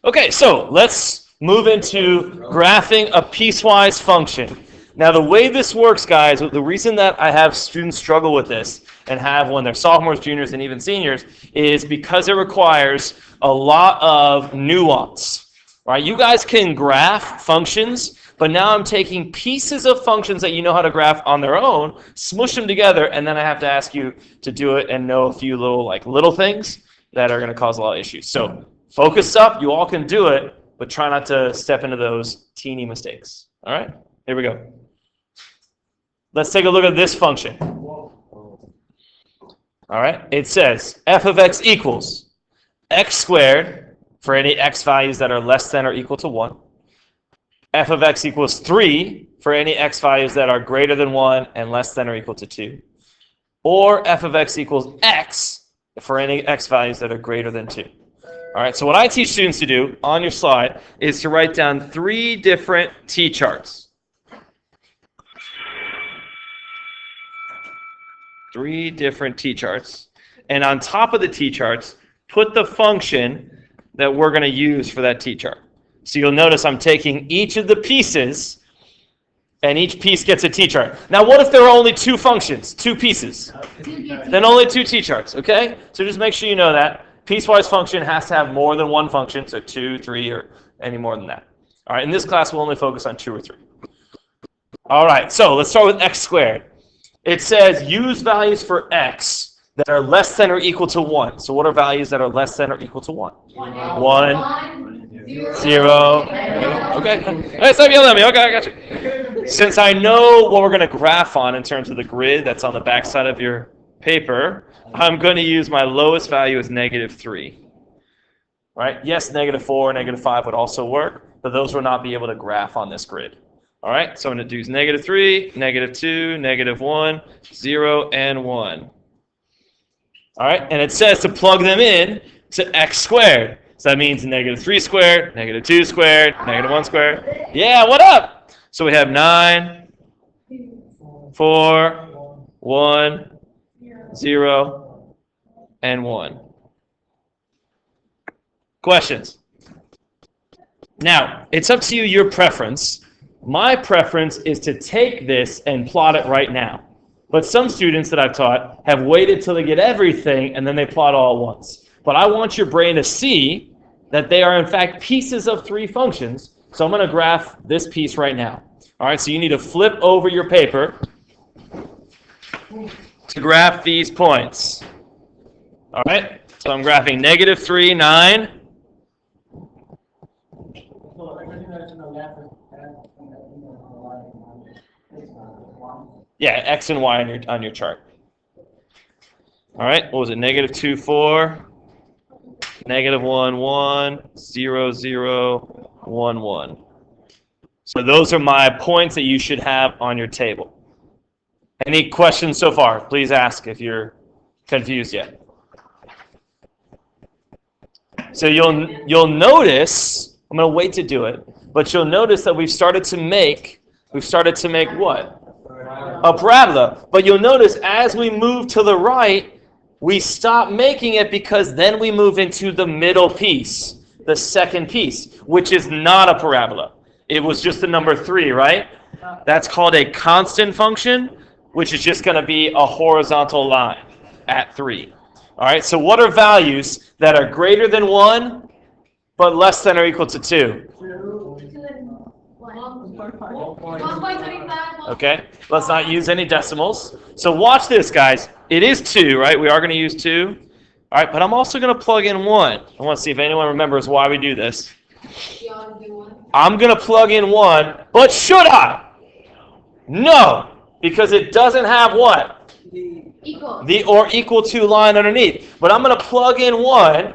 Okay, so let's move into graphing a piecewise function. Now, the way this works, guys, the reason that I have students struggle with this and have when they're sophomores, juniors, and even seniors is because it requires a lot of nuance. Right? You guys can graph functions, but now I'm taking pieces of functions that you know how to graph on their own, smush them together, and then I have to ask you to do it and know a few little things that are going to cause a lot of issues. So focus up. You all can do it, but try not to step into those teeny mistakes. All right? Here we go. Let's take a look at this function. All right? It says f of x equals x squared for any x values that are less than or equal to 1. F of x equals 3 for any x values that are greater than 1 and less than or equal to 2. Or f of x equals x for any x values that are greater than 2. All right, so what I teach students to do on your slide is to write down 3 different t-charts. 3 different t-charts. And on top of the t-charts, put the function that we're going to use for that t-chart. So you'll notice I'm taking each of the pieces, and each piece gets a t-chart. Now, what if there are only 2 functions, 2 pieces? Then only 2 t-charts, okay? So just make sure you know that. Piecewise function has to have more than 1 function, so 2, 3, or any more than that. All right, in this class, we'll only focus on 2 or 3. All right, so let's start with x squared. It says use values for x that are less than or equal to 1. So what are values that are less than or equal to 1? 1, 0. Okay. Hey, stop yelling at me. Okay, I got you. Since I know what we're going to graph on in terms of the grid that's on the back side of your paper, I'm going to use my lowest value as -3. Right? Yes, -4, -5 would also work, but those will not be able to graph on this grid. All right, so I'm going to do -3, -2, -1, 0, and 1. All right, and it says to plug them in to x squared. So that means -3 squared, -2 squared, -1 squared. Yeah, what up? So we have 9, 4, 1, 0, and 1. Questions? Now, it's up to you, your preference. My preference is to take this and plot it right now. But some students that I've taught have waited till they get everything and then they plot all at once. But I want your brain to see that they are in fact pieces of 3 functions. So I'm going to graph this piece right now. All right, so you need to flip over your paper to graph these points. All right, so I'm graphing -3, 9. Yeah, x and y on your chart. All right, what was it? -2, 4, -1, 1, 0, 0, 1, 1. So those are my points that you should have on your table. Any questions so far? Please ask if you're confused yet. So you'll notice, I'm going to wait to do it, but you'll notice that we've started to make what? A parabola. But you'll notice as we move to the right, we stop making it because then we move into the middle piece, the second piece, which is not a parabola. It was just the number 3, right? That's called a constant function, which is just going to be a horizontal line at 3. All right, so what are values that are greater than 1 but less than or equal to 2? Okay, let's not use any decimals. So watch this, guys. It is 2, right? We are going to use 2. All right, but I'm also going to plug in 1. I want to see if anyone remembers why we do this. I'm going to plug in 1, but should I? No, because it doesn't have what? Equal. The or equal to line underneath. But I'm going to plug in 1,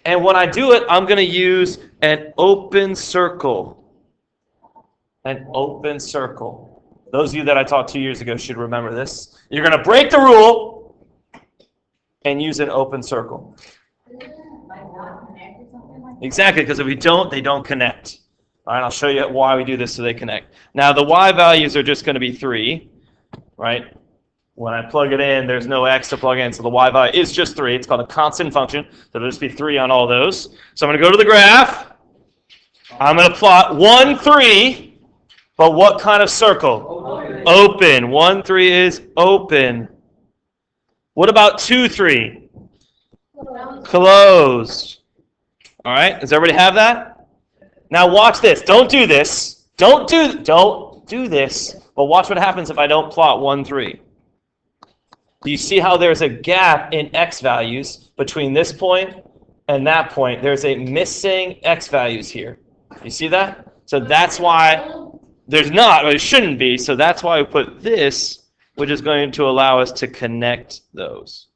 and when I do it, I'm going to use an open circle. An open circle. Those of you that I taught 2 years ago should remember this. You're going to break the rule and use an open circle. Exactly, because if we don't, they don't connect. All right, I'll show you why we do this so they connect. Now, the y values are just going to be 3, right? When I plug it in, there's no x to plug in, so the y value is just 3. It's called a constant function, so it'll just be 3 on all those. So I'm going to go to the graph. I'm going to plot 1, 3, but what kind of circle? Open. 1, 3 is open. What about 2, 3? Closed. All right, does everybody have that? Now watch this. Don't do this. Don't do this. But watch what happens if I don't plot 1, 3. Do you see how there's a gap in x values between this point and that point? There's a missing x values here. You see that? So that's why there's not, or it shouldn't be. So that's why we put this, which is going to allow us to connect those.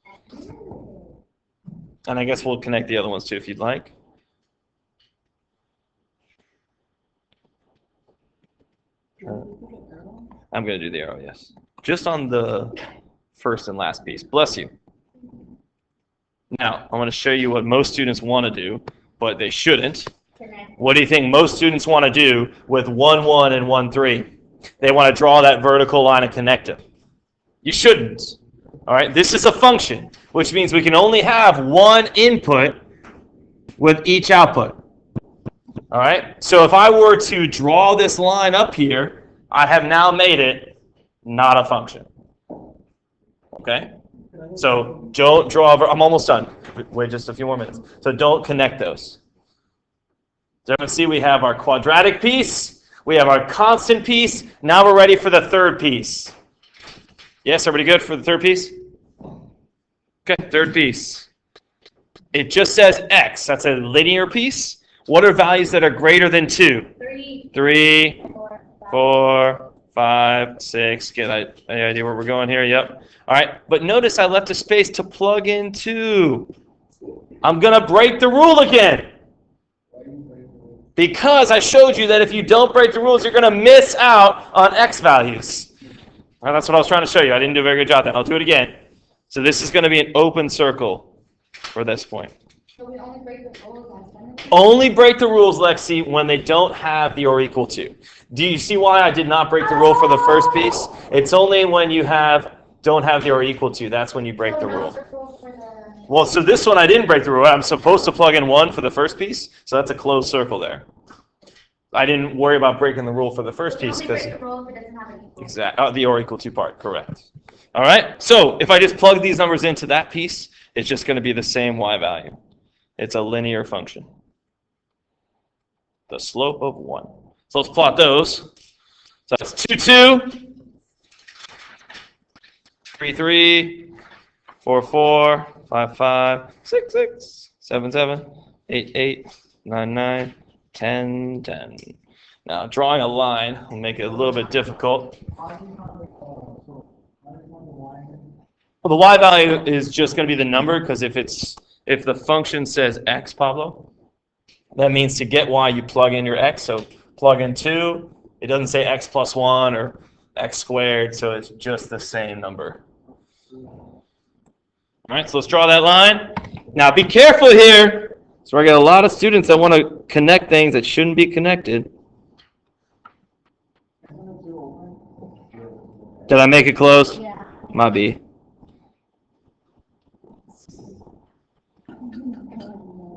And I guess we'll connect the other ones too if you'd like. I'm going to do the arrow, yes. Just on the first and last piece. Bless you. Now, I'm going to show you what most students want to do, but they shouldn't. What do you think most students want to do with 1, 1 and 1, 3? They want to draw that vertical line and connect it. You shouldn't. All right, this is a function, which means we can only have one input with each output. All right, so if I were to draw this line up here, I have now made it not a function. Okay, so don't draw, I'm almost done. Wait just a few more minutes. So don't connect those. Does everyone see we have our quadratic piece, we have our constant piece, now we're ready for the third piece. Yes, everybody good for the third piece? Okay, third piece. It just says x, that's a linear piece. What are values that are greater than 2? 3, 4, 5, 6. Get any idea where we're going here? Yep. All right, but notice I left a space to plug in 2. I'm going to break the rule again. Because I showed you that if you don't break the rules, you're going to miss out on x values. All right, that's what I was trying to show you. I didn't do a very good job then. I'll do it again. So this is going to be an open circle for this point. So we only break the rules last time? Only break the rules, Lexi, when they don't have the or equal to. Do you see why I did not break the rule for the first piece? It's only when you don't have the or equal to. That's when you break the rule. Well, so this one I didn't break the rule. I'm supposed to plug in 1 for the first piece, so that's a closed circle there. I didn't worry about breaking the rule for the first piece because exactly the or equal to part, correct. All right. So if I just plug these numbers into that piece, it's just going to be the same y value. It's a linear function. The slope of 1. So let's plot those. So that's 2, 2, 3, 3, 4, 4, 5, 5, 6, 6, 7, 7, 8, 8, 9, 9, 10, 10. Now, drawing a line will make it a little bit difficult. Well, the y value is just going to be the number, because if the function says x, Pablo, that means to get y, you plug in your x. So plug in 2. It doesn't say x plus 1 or x squared, so it's just the same number. All right, so let's draw that line. Now, be careful here. So I got a lot of students that want to connect things that shouldn't be connected. Did I make it close? Yeah. Might be.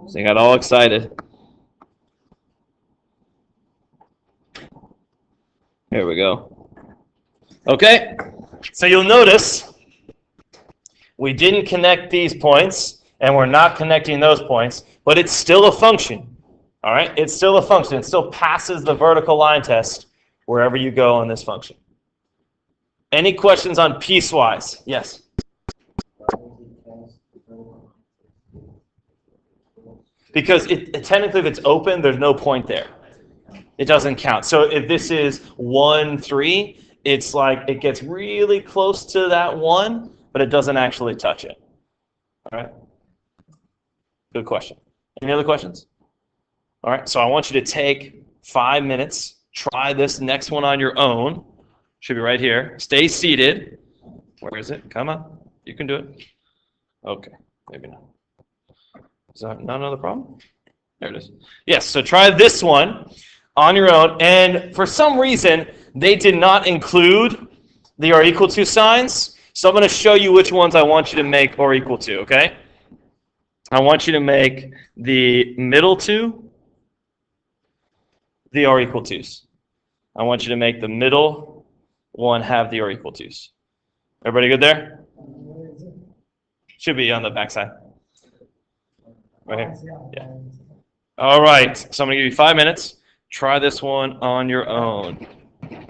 So I got all excited. Here we go. Okay, so you'll notice we didn't connect these points, and we're not connecting those points, but it's still a function. All right, it's still a function. It still passes the vertical line test wherever you go on this function. Any questions on piecewise? Yes? Because technically, if it's open, there's no point there. It doesn't count. So if this is 1, 3, it's like it gets really close to that 1, but it doesn't actually touch it. All right? Good question. Any other questions? All right, so I want you to take 5 minutes. Try this next one on your own. Should be right here. Stay seated. Where is it? Come on. You can do it. Okay, maybe not. Is that not another problem? There it is. Yes, so try this one on your own. And for some reason, they did not include the or equal to signs. So I'm going to show you which ones I want you to make or equal to, okay? I want you to make the middle two the or equal to's. I want you to make the middle one have the or equal to's. Everybody good there? Should be on the backside. Right here? Yeah. All right. So I'm going to give you 5 minutes. Try this one on your own.